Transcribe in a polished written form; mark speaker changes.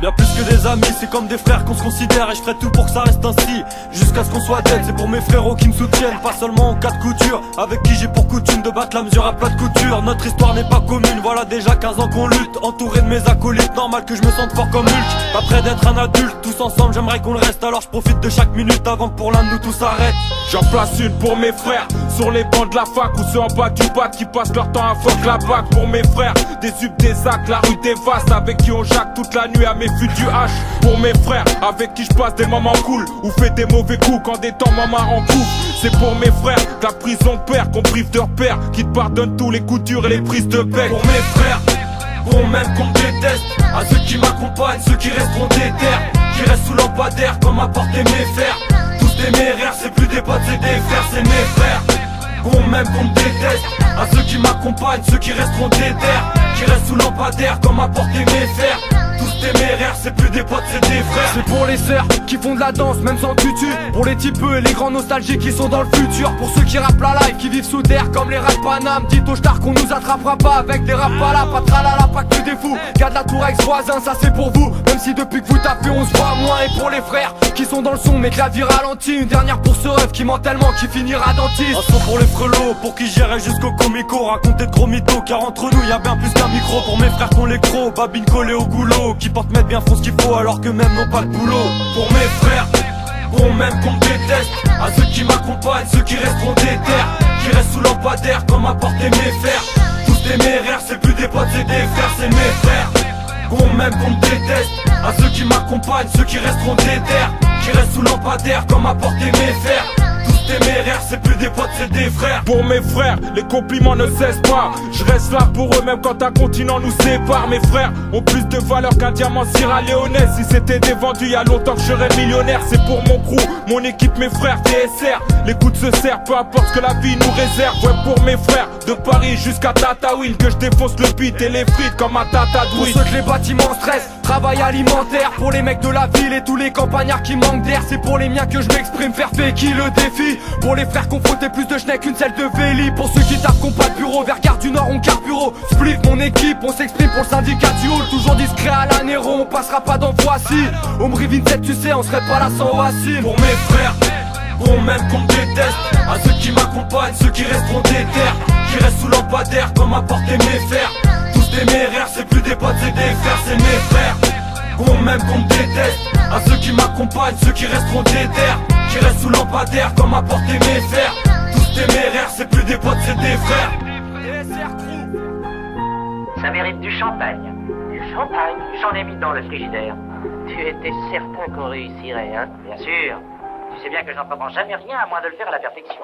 Speaker 1: Bien plus que des amis, c'est comme des frères qu'on se considère. Et je ferai tout pour que ça reste ainsi, jusqu'à ce qu'on soit dead. C'est pour mes frérots qui me soutiennent, pas seulement en cas de couture. Avec qui j'ai pour coutume de battre la mesure à plat de couture. Notre histoire n'est pas commune, voilà déjà 15 ans qu'on lutte. Entouré de mes acolytes, normal que je me sente fort comme Hulk. Après d'être un adulte, tous ensemble j'aimerais qu'on le reste. Alors je profite de chaque minute avant que pour l'un de nous tout s'arrête.
Speaker 2: J'en place une pour mes frères, sur les bancs de la fac ou ceux en bas du bac qui passent leur temps à fuck la bac. Pour mes frères, des subs, des actes, la rue des vastes, avec qui on jaque toute la nuit à mes fûts du H. Pour mes frères, avec qui je passe des moments cool ou fais des mauvais coups quand des temps maman en coupe. C'est pour mes frères que la prison perd, qu'on prive de repères, qui te pardonnent tous les coups durs et les prises de bec.
Speaker 1: Pour mes frères, qu'on m'aime, qu'on me déteste, à ceux qui m'accompagnent, ceux qui resteront déter, qui restent sous lampadaire comme apporter mes fers. Tous téméraires, c'est plus des potes, c'est des frères, c'est mes frères. Qu'on m'aime, qu'on me déteste, à ceux qui m'accompagnent, ceux qui resteront déter, qui restent sous lampadaire comme apporter mes fers. Tous téméraires, c'est plus des potes, c'est des frères.
Speaker 3: C'est pour les sœurs qui font de la danse, même sans tutu. Pour les typeux et les grands nostalgiques qui sont dans le futur. Pour ceux qui rappent la life, qui vivent sous terre comme les rats de Paname. Dites aux stars qu'on nous attrapera pas avec des rap pas là. Pas tralala, pas que des fous. Garde la tour ex-voisin, ça c'est pour vous. Même si depuis que vous tapez on se voit moins. Et pour les frères qui sont dans le son mais que la vie ralentit. Une dernière pour ce rêve qui ment tellement qu'il finira dentiste.
Speaker 1: Un son pour les frelots, pour qui j'irai jusqu'au comico. Raconter de gros mythos, car entre nous y'a bien plus qu'un micro. Pour mes frères qu'on les crocs, babine collée au goulot, qui portent mettre bien font ce qu'il faut alors que même n'ont pas de boulot. Pour mes frères, qu'on m'aime, qu'on me déteste, à ceux qui m'accompagnent, ceux qui resteront déter, qui restent sous lampadaire comme apporter mes fers. Tous téméraires, c'est plus des potes, c'est des frères, c'est mes frères. Qu'on m'aime, qu'on me déteste, à ceux qui m'accompagnent, ceux qui resteront déter, qui restent sous lampadaire comme apporter mes fers. Téméraires, c'est plus des potes, c'est des frères.
Speaker 2: Pour mes frères, les compliments ne cessent pas. Je reste là pour eux même quand un continent nous sépare. Mes frères ont plus de valeur qu'un diamant sierra-léonais. Si c'était des vendus, il y a longtemps que je serais millionnaire. C'est pour mon crew, mon équipe, mes frères, TSR. Les coudes se serrent, peu importe ce que la vie nous réserve. Ouais, pour mes frères, de Paris jusqu'à Tataouine, que je défonce le beat et les frites comme un tatadouille.
Speaker 3: Pour ceux que les bâtiments stressent, travail alimentaire. Pour les mecs de la ville et tous les campagnards qui manquent d'air. C'est pour les miens que je m'exprime, faire fait qui le défi. Pour les frères qu'on frottait plus de schneck qu'une selle de Véli. Pour ceux qui tapent qu'on pas de bureau, vers Gare du Nord on carburo. Split mon équipe, on s'exprime pour le syndicat du hall. Toujours discret à la Néro, on passera pas dans Voici. Omri Vincent, tu sais, on serait pas là sans Wassim.
Speaker 1: Pour mes frères, qu'on m'aime, qu'on me déteste, à ceux qui m'accompagnent, ceux qui resteront déter, qui restent sous lampadaire comme apporter mes fers. Tous téméraires, c'est plus des potes, c'est des frères, c'est mes frères. Qu'on m'aime, qu'on me déteste, à ceux qui m'accompagnent, ceux qui resteront déter, qui restent sous lampadaire comme apporter mes fers. Tous téméraires, c'est plus des potes, c'est des frères.
Speaker 4: Ça mérite du champagne. Du champagne? J'en ai mis dans le frigidaire. Tu étais certain qu'on réussirait, hein? Bien sûr. Tu sais bien que j'en comprends jamais rien à moins de le faire à la perfection.